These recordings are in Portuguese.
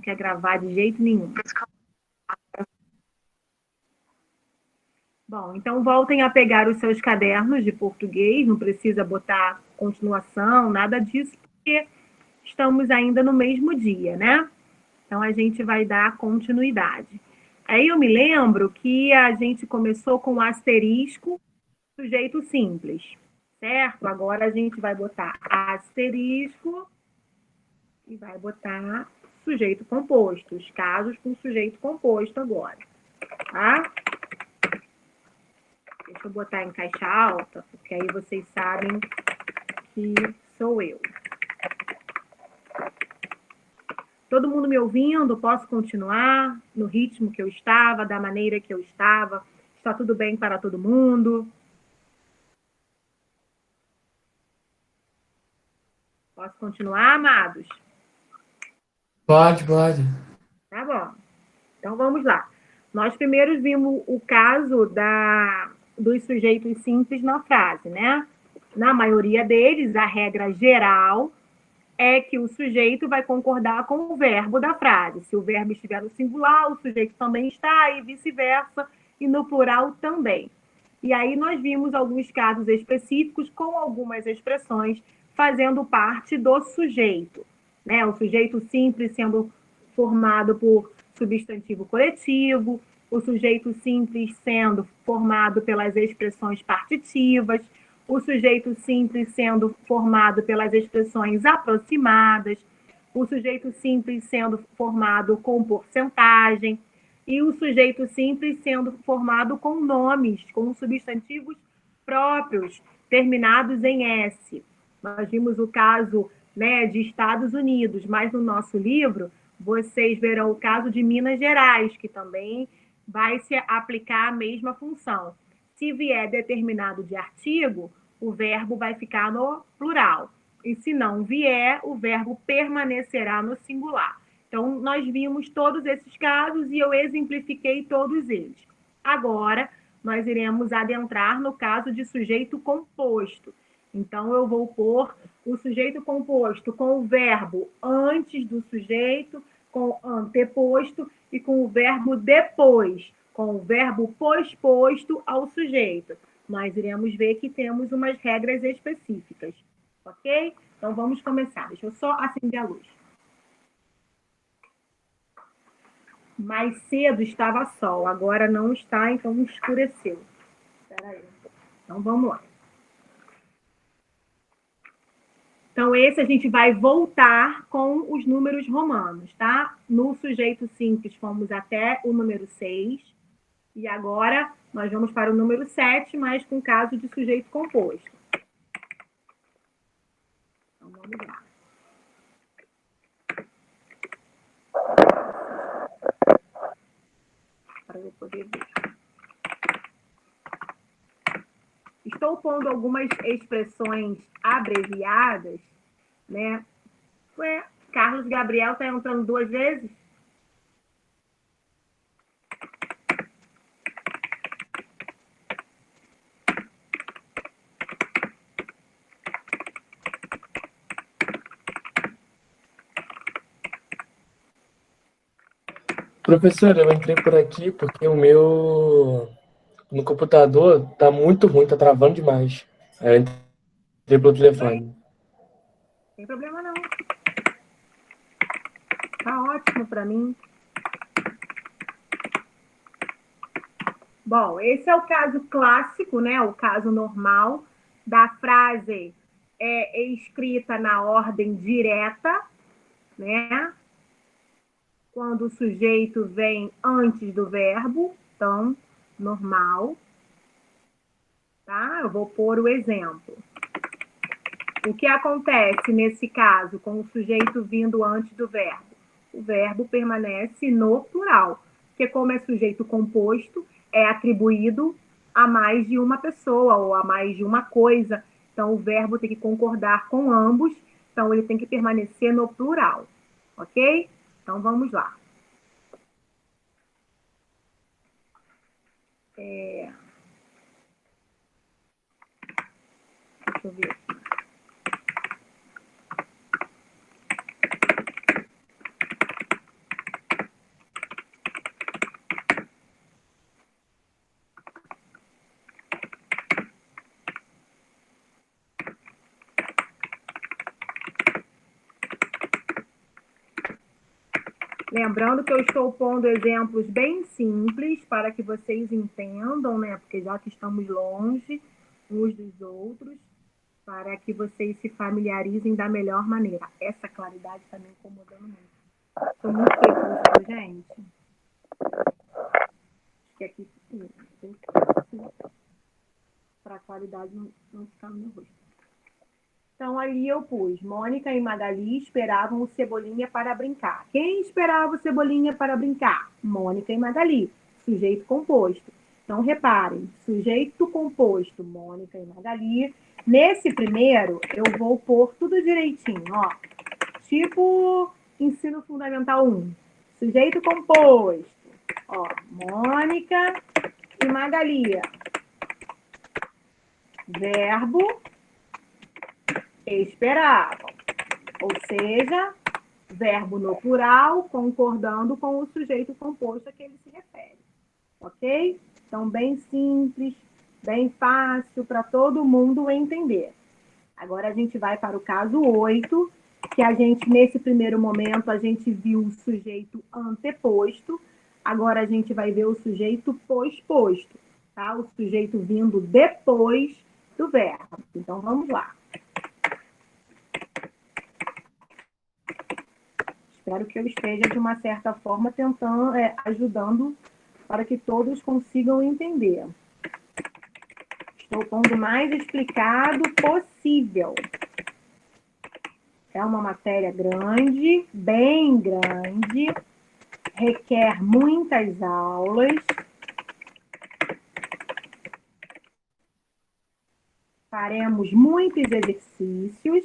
quer gravar de jeito nenhum. Bom, então voltem a pegar os seus cadernos de português, não precisa botar continuação, nada disso, porque estamos ainda no mesmo dia, né? Então a gente vai dar continuidade. Aí eu me lembro que a gente começou com asterisco, sujeito simples, certo? Agora a gente vai botar asterisco e vai botar sujeito composto, os casos com sujeito composto agora, tá? Deixa eu botar em caixa alta, porque aí vocês sabem que sou eu. Todo mundo me ouvindo? Posso continuar no ritmo que eu estava, da maneira que eu estava? Está tudo bem para todo mundo? Posso continuar, amados? Pode. Tá bom. Então vamos lá. Nós primeiro vimos o caso dos sujeitos simples na frase, né? Na maioria deles, a regra geral é que o sujeito vai concordar com o verbo da frase. Se o verbo estiver no singular, o sujeito também está, e vice-versa, e no plural também. E aí nós vimos alguns casos específicos com algumas expressões fazendo parte do sujeito, né? O sujeito simples sendo formado por substantivo coletivo, o sujeito simples sendo formado pelas expressões partitivas, o sujeito simples sendo formado pelas expressões aproximadas, o sujeito simples sendo formado com porcentagem, e o sujeito simples sendo formado com nomes, com substantivos próprios, terminados em S. Nós vimos o caso, né, de Estados Unidos, mas no nosso livro vocês verão o caso de Minas Gerais, que também vai se aplicar a mesma função. Se vier determinado de artigo, o verbo vai ficar no plural. E se não vier, o verbo permanecerá no singular. Então, nós vimos todos esses casos e eu exemplifiquei todos eles. Agora, nós iremos adentrar no caso de sujeito composto. Então, eu vou pôr o sujeito composto com o verbo antes do sujeito, com anteposto e com o verbo depois, com o verbo posposto ao sujeito. Nós iremos ver que temos umas regras específicas, ok? Então, vamos começar. Deixa eu só acender a luz. Mais cedo estava sol, agora não está, então escureceu. Espera aí. Então, vamos lá. Então, esse a gente vai voltar com os números romanos, tá? No sujeito simples, fomos até o número 6. E agora, nós vamos para o número 7, mas com caso de sujeito composto. Então, vamos lá. Para eu poder ver. Estou pondo algumas expressões abreviadas, né? Ué, Carlos Gabriel está entrando 2 vezes? Professor, eu entrei por aqui porque o meu no computador tá muito ruim, tá travando demais. Aí eu entrei pelo telefone. Não tem problema não. Tá ótimo para mim. Bom, esse é o caso clássico, né? O caso normal da frase escrita na ordem direta, né? Quando o sujeito vem antes do verbo, então, normal. Tá? Eu vou pôr o exemplo. O que acontece nesse caso com o sujeito vindo antes do verbo? O verbo permanece no plural, porque como é sujeito composto, é atribuído a mais de uma pessoa ou a mais de uma coisa. Então, o verbo tem que concordar com ambos, então ele tem que permanecer no plural, ok? Então, vamos lá. Deixa eu ver. Lembrando que eu estou pondo exemplos bem simples para que vocês entendam, né? Porque já que estamos longe uns dos outros, para que vocês se familiarizem da melhor maneira. Essa claridade está me incomodando muito. Estou muito crepúsculo, gente. Acho que aqui tem para a claridade não ficar no meu rosto. Então, ali eu pus, Mônica e Magali esperavam o Cebolinha para brincar. Quem esperava o Cebolinha para brincar? Mônica e Magali, sujeito composto. Então, reparem, sujeito composto, Mônica e Magali. Nesse primeiro, eu vou pôr tudo direitinho, ó. Tipo ensino fundamental 1. Sujeito composto, ó, Mônica e Magali. Verbo esperavam, ou seja, verbo no plural, concordando com o sujeito composto a que ele se refere, ok? Então, bem simples, bem fácil para todo mundo entender. Agora a gente vai para o caso 8, que a gente, nesse primeiro momento, a gente viu o sujeito anteposto, agora a gente vai ver o sujeito posposto, tá? O sujeito vindo depois do verbo. Então, vamos lá. Espero que eu esteja, de uma certa forma, tentando, ajudando para que todos consigam entender. Estou pondo o mais explicado possível. É uma matéria grande, bem grande, requer muitas aulas. Faremos muitos exercícios.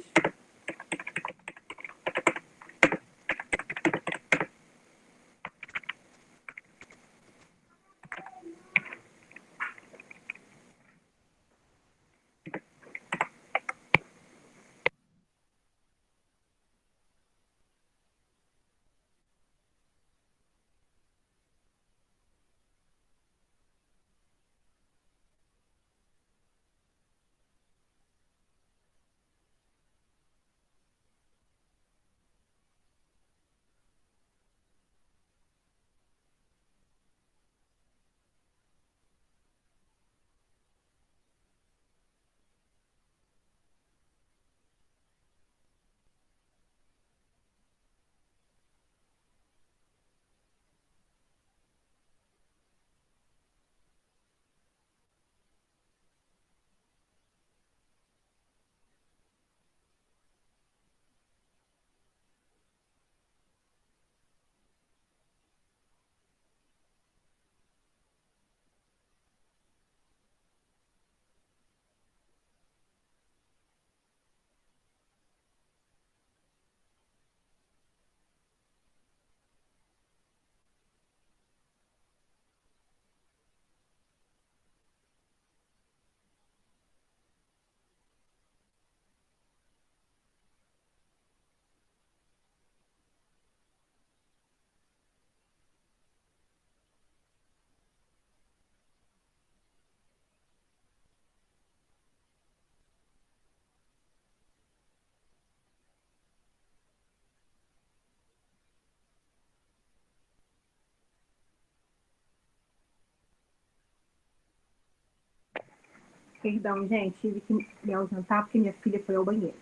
Perdão, gente, tive que me ausentar porque minha filha foi ao banheiro.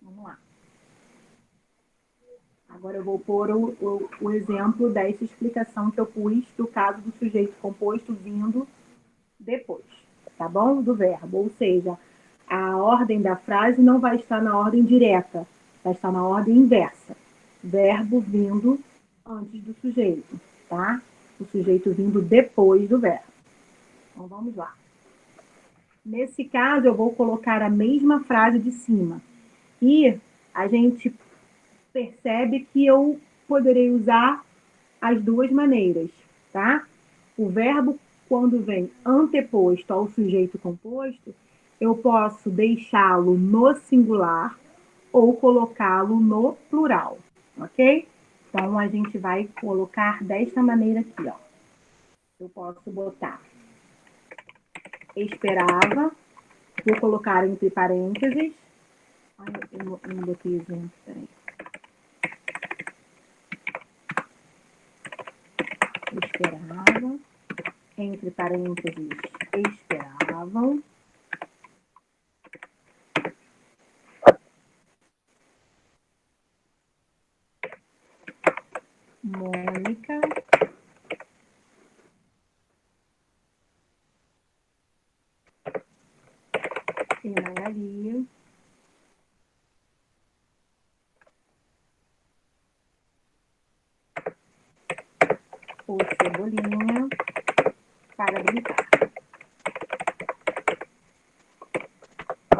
Vamos lá. Agora eu vou pôr o exemplo dessa explicação que eu pus do caso do sujeito composto vindo depois, tá bom? Do verbo. Ou seja, a ordem da frase não vai estar na ordem direta, vai estar na ordem inversa. Verbo vindo antes do sujeito, tá? O sujeito vindo depois do verbo. Então, vamos lá. Nesse caso, eu vou colocar a mesma frase de cima. E a gente percebe que eu poderei usar as duas maneiras, tá? O verbo, quando vem anteposto ao sujeito composto, eu posso deixá-lo no singular ou colocá-lo no plural, ok? Então, a gente vai colocar desta maneira aqui, ó. Eu posso botar esperava, vou colocar entre parênteses. Ai, eu não botei exemplo, peraí. Esperavam. Entre parênteses, esperavam. Mônica e Maria ou Cebolinha para brincar.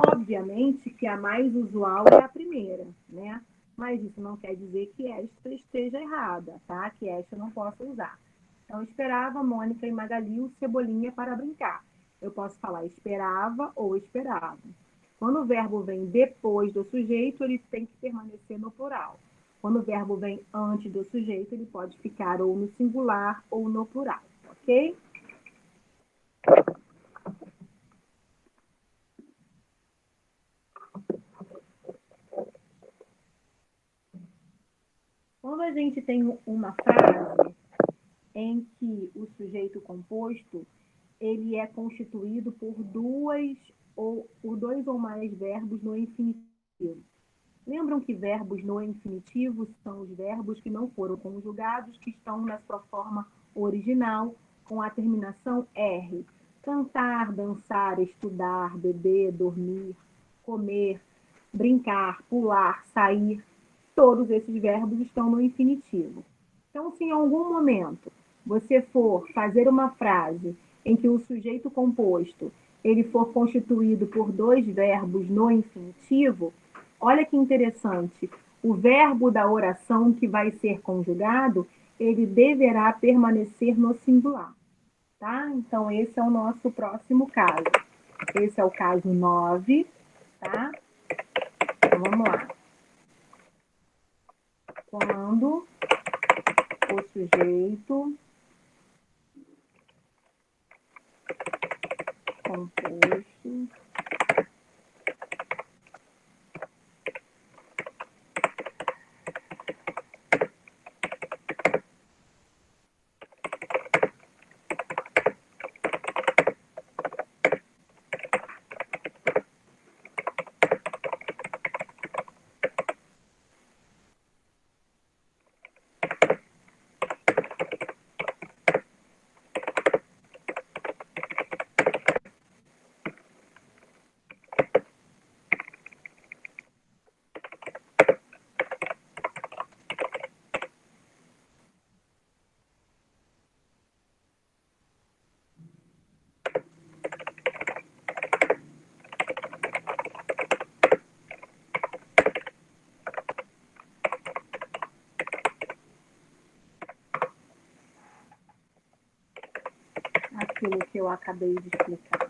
Obviamente que a mais usual é a primeira, né? Mas isso não quer dizer que esta esteja errada, tá? Que esta eu não possa usar. Então, esperava Mônica e Magali o Cebolinha para brincar. Eu posso falar esperava ou esperava. Quando o verbo vem depois do sujeito, ele tem que permanecer no plural. Quando o verbo vem antes do sujeito, ele pode ficar ou no singular ou no plural, ok? Quando a gente tem uma frase em que o sujeito composto ele é constituído por dois ou mais verbos no infinitivo. Lembram que verbos no infinitivo são os verbos que não foram conjugados, que estão na sua forma original, com a terminação R. Cantar, dançar, estudar, beber, dormir, comer, brincar, pular, sair. Todos esses verbos estão no infinitivo. Então, se em algum momento você for fazer uma frase em que o sujeito composto ele for constituído por dois verbos no infinitivo, olha que interessante, o verbo da oração que vai ser conjugado, ele deverá permanecer no singular, tá? Então, esse é o nosso próximo caso. Esse é o caso 9, tá? Então, vamos lá. Quando o sujeito composto aquilo que eu acabei de explicar.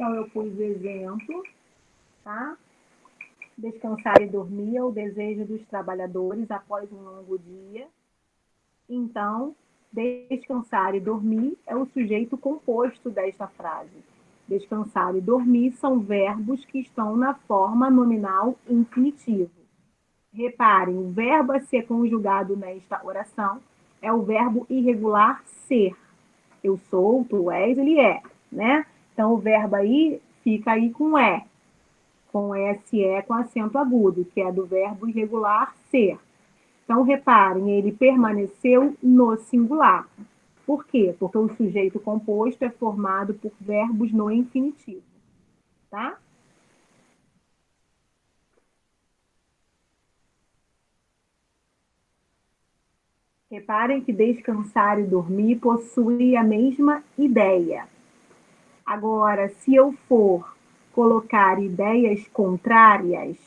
Então, eu pus o exemplo, tá? Descansar e dormir é o desejo dos trabalhadores após um longo dia. Então, descansar e dormir é o sujeito composto desta frase. Descansar e dormir são verbos que estão na forma nominal infinitivo. Reparem, o verbo a ser conjugado nesta oração é o verbo irregular ser. Eu sou, tu és, ele é, né? Então, o verbo aí fica aí com é, com SE com acento agudo, que é do verbo irregular ser. Então, reparem, ele permaneceu no singular. Por quê? Porque o sujeito composto é formado por verbos no infinitivo, tá? Reparem que descansar e dormir possuem a mesma ideia. Agora, se eu for colocar ideias contrárias,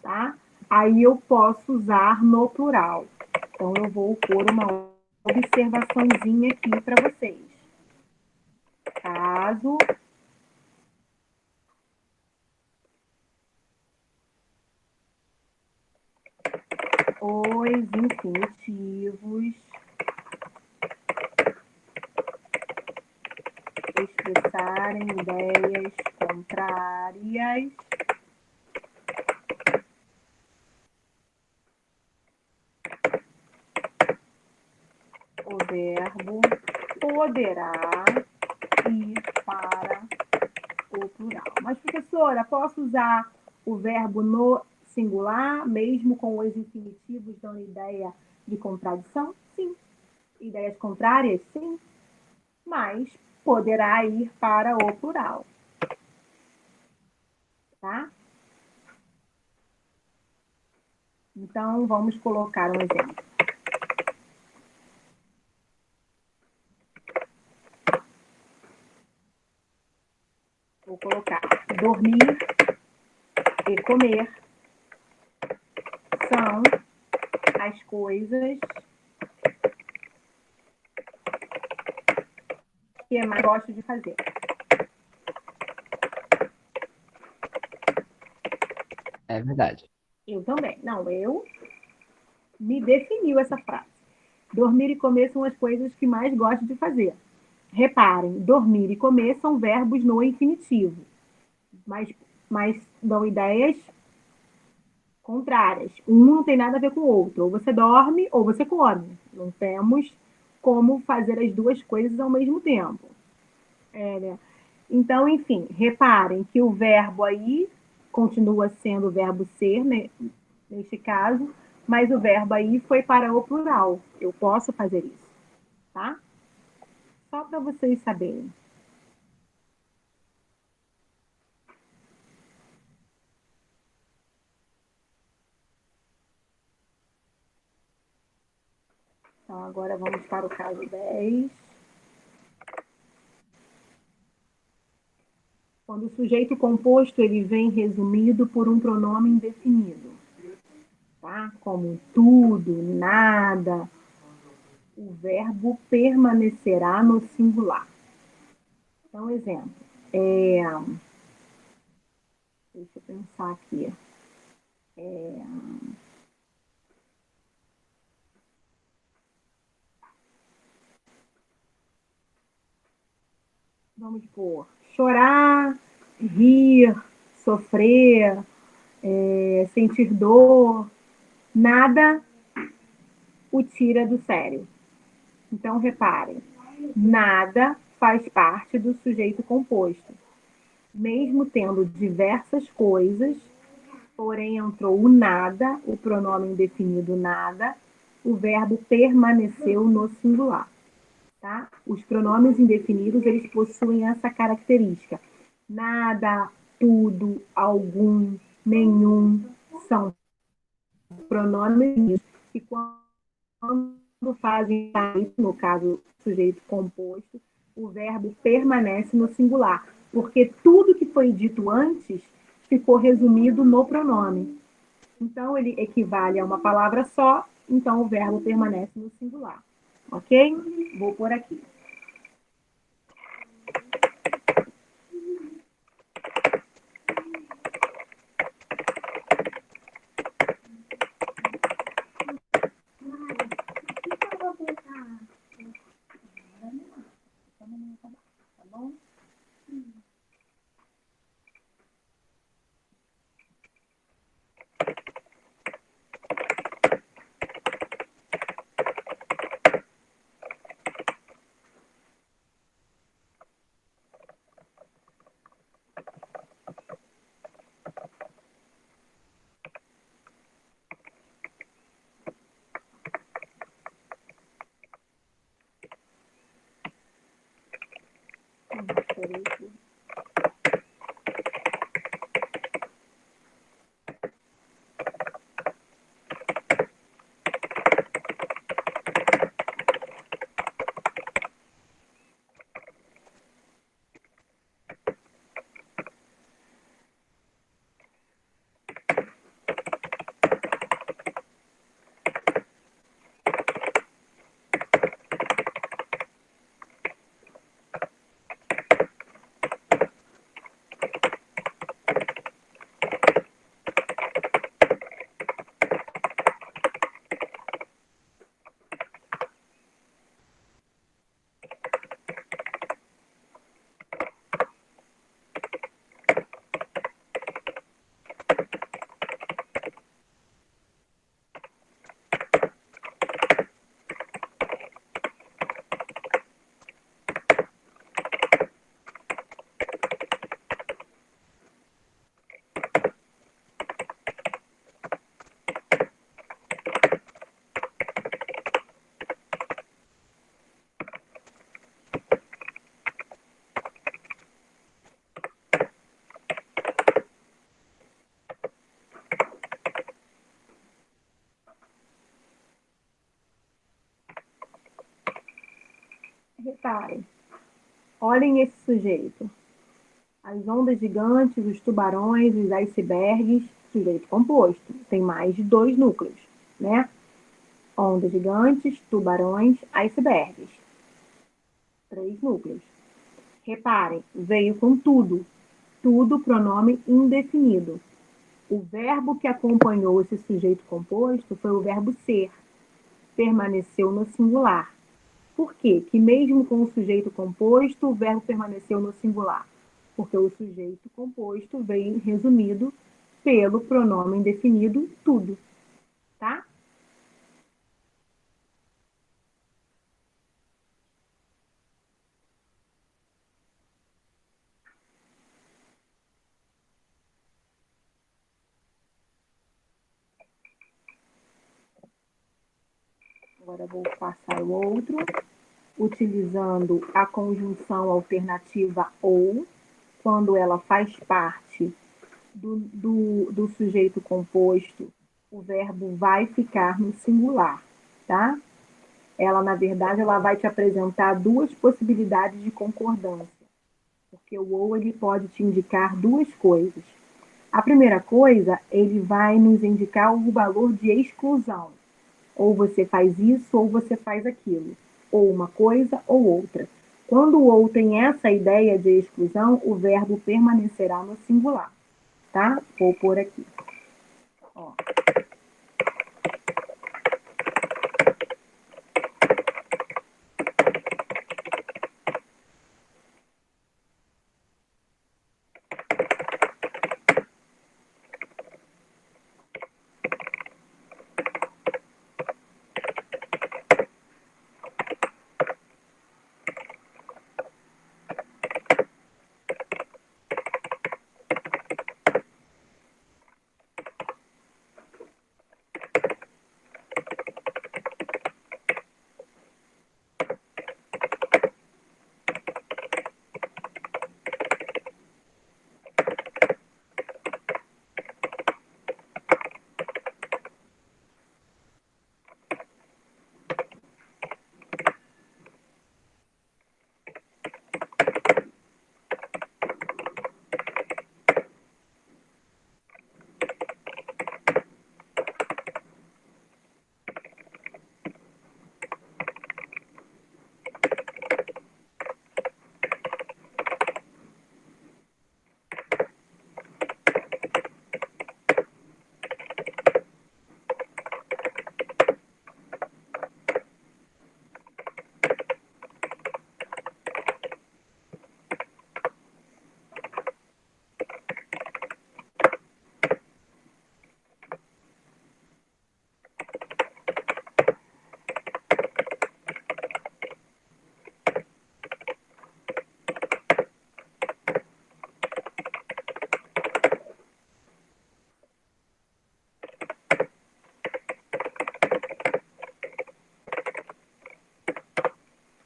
tá? Aí eu posso usar no plural. Então, eu vou pôr uma observaçãozinha aqui para vocês. caso, os infinitivos expressarem ideias contrárias o verbo poderá ir para o plural. Mas, professora, posso usar o verbo no singular, mesmo com os infinitivos dando ideia de contradição? Sim. Ideias contrárias? Sim. Mas poderá ir para o plural. Tá? Então, vamos colocar um exemplo. Vou colocar dormir e comer são as coisas que eu mais gosto de fazer. É verdade. Eu também. Não, eu me definiu essa frase. Dormir e comer são as coisas que mais gosto de fazer. Reparem, dormir e comer são verbos no infinitivo, mas dão ideias contrárias. Um não tem nada a ver com o outro. Ou você dorme ou você come. Não temos como fazer as duas coisas ao mesmo tempo. Né? Então, enfim, reparem que o verbo aí continua sendo o verbo ser, né, neste caso, mas o verbo aí foi para o plural. Eu posso fazer isso, tá? Só para vocês saberem. Então, agora vamos para o caso 10. Quando o sujeito composto ele vem resumido por um pronome indefinido, tá? Como tudo, nada, o verbo permanecerá no singular. Então, exemplo. Deixa eu pensar aqui. Vamos pôr chorar, rir, sofrer, sentir dor, nada o tira do sério. Então, reparem, nada faz parte do sujeito composto. Mesmo tendo diversas coisas, porém entrou o nada, o pronome indefinido nada, o verbo permaneceu no singular. Tá? Os pronomes indefinidos, eles possuem essa característica. Nada, tudo, algum, nenhum, são pronomes que quando fazem isso, no caso, sujeito composto, o verbo permanece no singular, porque tudo que foi dito antes ficou resumido no pronome. Então, ele equivale a uma palavra só, então o verbo permanece no singular. Ok? Vou por aqui. Tá bom? Reparem, olhem esse sujeito. As ondas gigantes, os tubarões, os icebergs, sujeito composto. Tem mais de 2 núcleos, né? Ondas gigantes, tubarões, icebergs. 3 núcleos. Reparem, veio com tudo. Tudo pronome indefinido. O verbo que acompanhou esse sujeito composto foi o verbo ser. Permaneceu no singular. Por quê? Que mesmo com o sujeito composto, o verbo permaneceu no singular? Porque o sujeito composto vem resumido pelo pronome indefinido tudo, tá? Agora vou passar o outro, utilizando a conjunção alternativa ou, quando ela faz parte do sujeito composto, o verbo vai ficar no singular, tá? Ela, na verdade, ela vai te apresentar duas possibilidades de concordância, porque o ou ele pode te indicar duas coisas. A primeira coisa, ele vai nos indicar o valor de exclusão. Ou você faz isso, ou você faz aquilo. Ou uma coisa, ou outra. Quando o ou tem essa ideia de exclusão, o verbo permanecerá no singular, tá? Vou pôr aqui. Ó.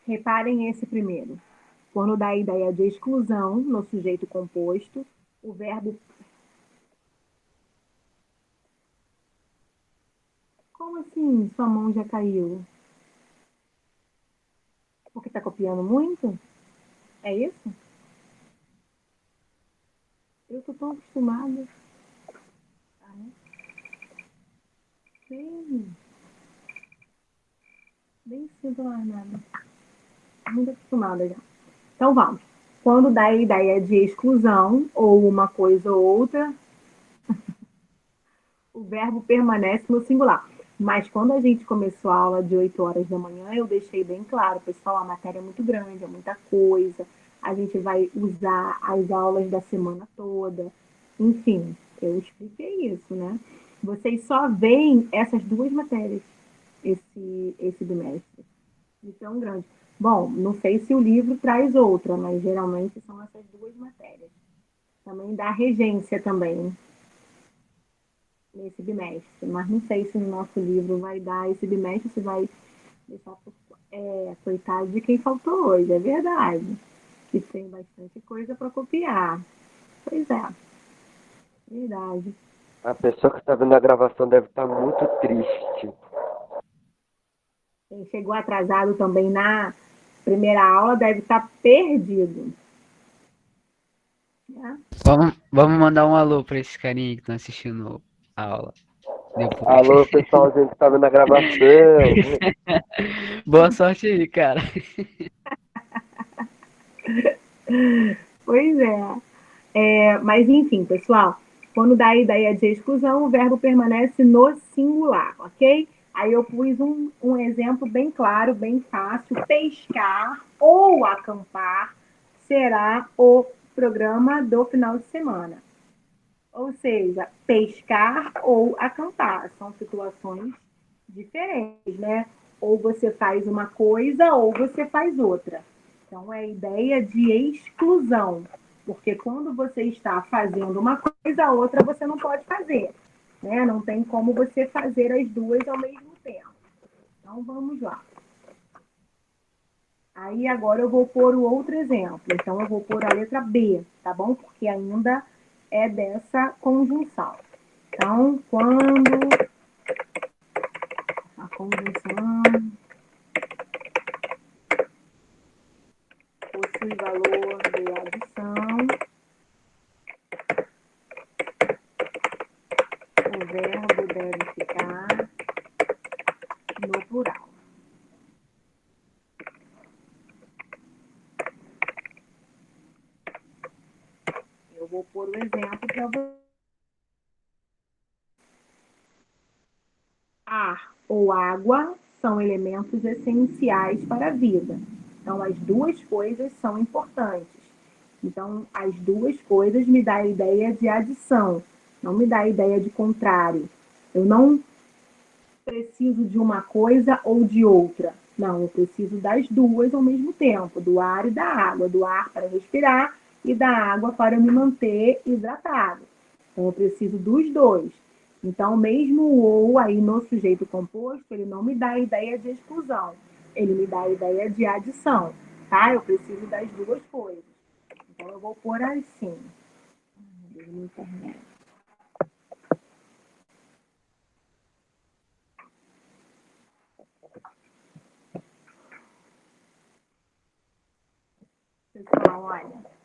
Reparem esse primeiro. Quando dá a ideia de exclusão no sujeito composto, o verbo. Como assim sua mão já caiu? Porque está copiando muito? É isso? Eu tô tão acostumada. Ah, é? Sim. Nem sinto mais nada. Muito acostumada já. Então vamos. Quando dá a ideia de exclusão, ou uma coisa ou outra, o verbo permanece no singular. Mas quando a gente começou a aula de 8 horas da manhã, eu deixei bem claro, pessoal, a matéria é muito grande, é muita coisa. A gente vai usar as aulas da semana toda. Enfim, eu expliquei isso, né? Vocês só veem essas duas matérias esse bimestre. Isso é um grande. Bom, não sei se o livro traz outra, mas geralmente são essas duas matérias. Também dá regência também nesse bimestre, mas não sei se no nosso livro vai dar esse bimestre, se vai deixar coitado de quem faltou hoje, é verdade. Que tem bastante coisa para copiar. Pois é, verdade. A pessoa que está vendo a gravação deve estar muito triste. Quem chegou atrasado também primeira aula deve estar perdido. Né? Vamos mandar um alô pra esse carinha que tá assistindo a aula. Depois. Alô, pessoalzinho que tá vendo a gravação. Boa sorte aí, cara. Pois é. Mas, enfim, pessoal, quando dá a ideia de exclusão, o verbo permanece no singular, ok? Aí eu pus um exemplo bem claro, bem fácil. Pescar ou acampar será o programa do final de semana. Ou seja, pescar ou acampar. São situações diferentes, né? Ou você faz uma coisa ou você faz outra. Então, é a ideia de exclusão. Porque quando você está fazendo uma coisa, a outra você não pode fazer. Né? Não tem como você fazer as duas ao mesmo tempo. Então, vamos lá. Aí, agora eu vou pôr o outro exemplo. Então, eu vou pôr a letra B, tá bom? Porque ainda é dessa conjunção. Então, quando a conjunção possui valor de adição, o verbo deve ficar no plural. Eu vou pôr o exemplo para você. Ar ou água são elementos essenciais para a vida. Então, as duas coisas são importantes. Então, as duas coisas me dá a ideia de adição, não me dá a ideia de contrário. Eu não preciso de uma coisa ou de outra. Não, eu preciso das duas ao mesmo tempo, do ar e da água, do ar para respirar e da água para me manter hidratado. Então, eu preciso dos dois. Então, mesmo o ou aí no sujeito composto, ele não me dá a ideia de exclusão, ele me dá a ideia de adição, tá? Eu preciso das duas coisas. Então, eu vou pôr assim. Internet. Pessoal, olha.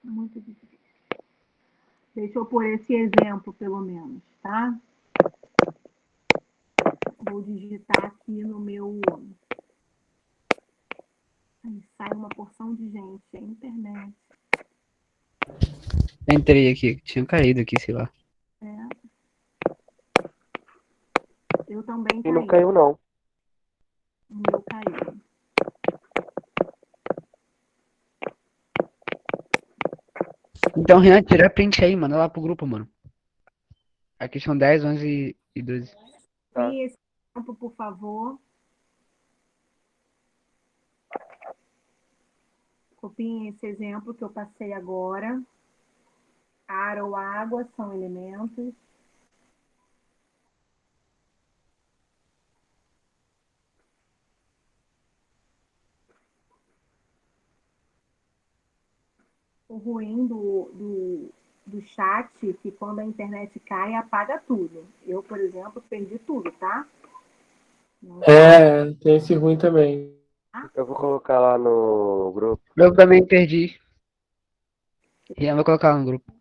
Muito difícil. Deixa eu pôr esse exemplo, pelo menos, tá? Vou digitar aqui no meu... Aí sai uma porção de gente, é internet. Entrei aqui, tinha caído aqui, sei lá. É. Eu também E não caí. caiu, não. O meu caiu. Então, Renan, tira a print aí, manda lá pro grupo, mano. Aqui são 10, 11 e 12. Tá. E esse exemplo, por favor. Copiem esse exemplo que eu passei agora. Ar ou água são elementos. O ruim do chat é que quando a internet cai, apaga tudo. Eu, por exemplo, perdi tudo, tá? É, tem esse ruim também. Eu vou colocar lá no grupo. Eu também perdi. Rian vai colocar no grupo.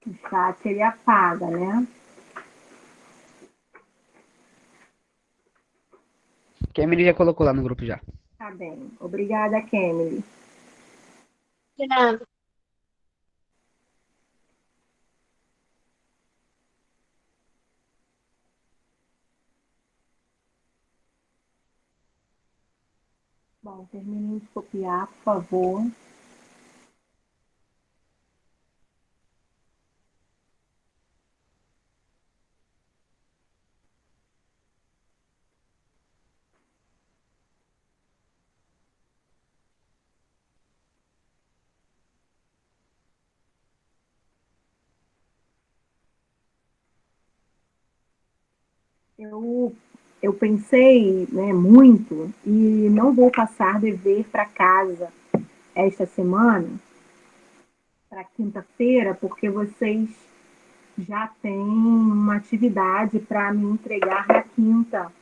O chat, ele apaga, né? Que a Emily já colocou lá no grupo já. Tá bem. Obrigada, Kemily. De nada. Bom, terminem de copiar, por favor. Eu pensei, né, muito e não vou passar dever para casa esta semana, para quinta-feira, porque vocês já têm uma atividade para me entregar na quinta,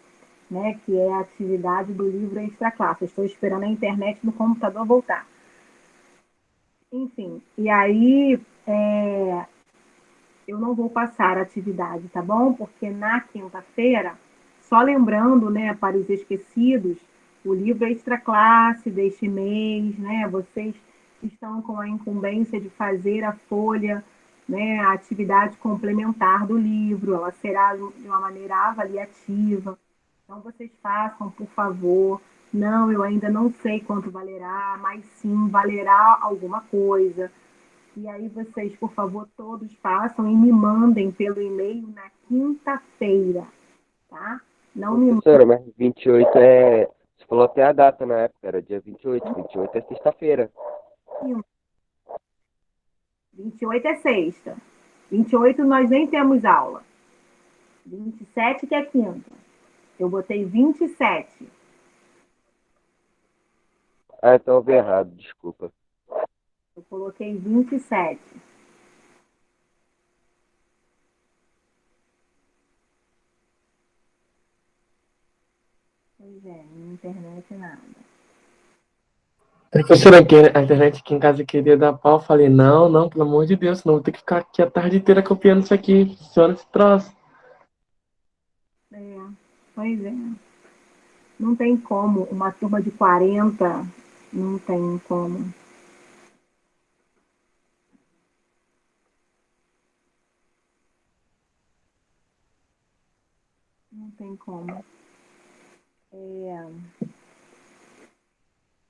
né? Que é a atividade do livro Extra Classe. Estou esperando a internet no computador voltar. Enfim, e aí eu não vou passar a atividade, tá bom? Porque na quinta-feira, só lembrando, né, para os esquecidos, o livro Extra Classe deste mês, né? Vocês estão com a incumbência de fazer a folha, né, a atividade complementar do livro, ela será de uma maneira avaliativa. Então, vocês façam, por favor. Não, eu ainda não sei quanto valerá, mas sim, valerá alguma coisa. E aí vocês, por favor, todos façam e me mandem pelo e-mail na quinta-feira, tá? Não me Professora, mas 28 é. Você falou até a data na época, era dia 28. 28 é sexta-feira. mandem. 28 é sexta. 28 nós nem temos aula. 27 que é quinta. Eu botei 27. Ah, então eu vi errado, desculpa. Eu coloquei 27. Pois é, na internet nada. Professora, a internet aqui em casa queria dar pau. Eu falei, não, não, pelo amor de Deus, senão vou ter que ficar aqui a tarde inteira copiando isso aqui. Funciona esse troço. Pois é. Não tem como. Uma turma de 40, não tem como. Não tem como.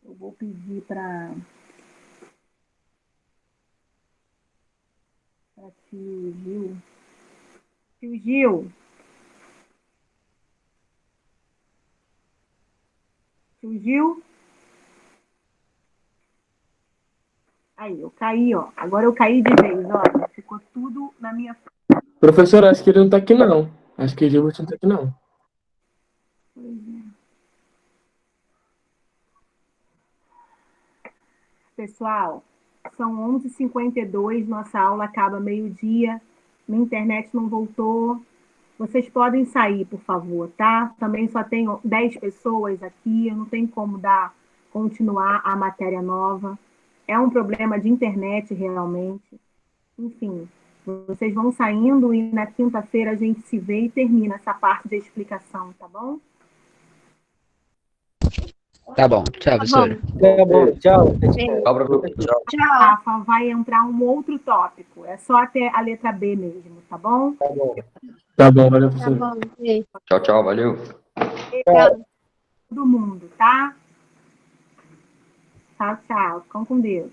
Eu vou pedir para tio Gil. Tio Gil. Tio Gil. Aí, eu caí, ó. Agora eu caí de vez, olha. Ficou tudo na minha frente. Professora, acho que ele não tá aqui, não. Acho que o Gilbert não tá aqui, não. Pois é. Pessoal, são 11h52, nossa aula acaba meio-dia. Minha internet não voltou. Vocês podem sair, por favor, tá? Também só tenho 10 pessoas aqui, eu não tenho como continuar a matéria nova. É um problema de internet, realmente. Enfim, vocês vão saindo e na quinta-feira a gente se vê e termina essa parte da explicação, tá bom? Tá bom, tchau, professora. Tá bom, tchau. Tchau, professor. Tchau. Rafa, vai entrar um outro tópico. É só até a letra B mesmo, tá bom? Tá bom. Tá bom, valeu, Tá professora. bom, gente. Tchau, tchau, valeu. Todo mundo, tá? Tchau, tchau. Ficam com Deus.